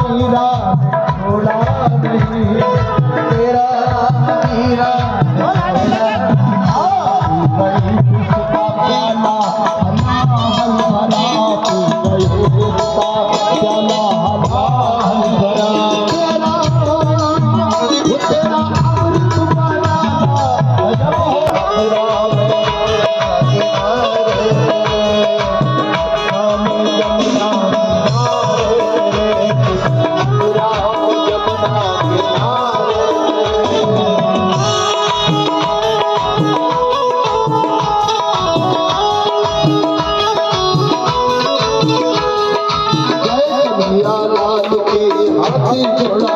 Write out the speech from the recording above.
मीरा छोड़ा नहीं, तेरा मीरा छोड़ा नहीं। किसका प्याला हला हल भरा, तू गई किसका प्याला हला हल भरा। तेरा अमृत भरा जब हो राम लाल के हाथी घोड़ा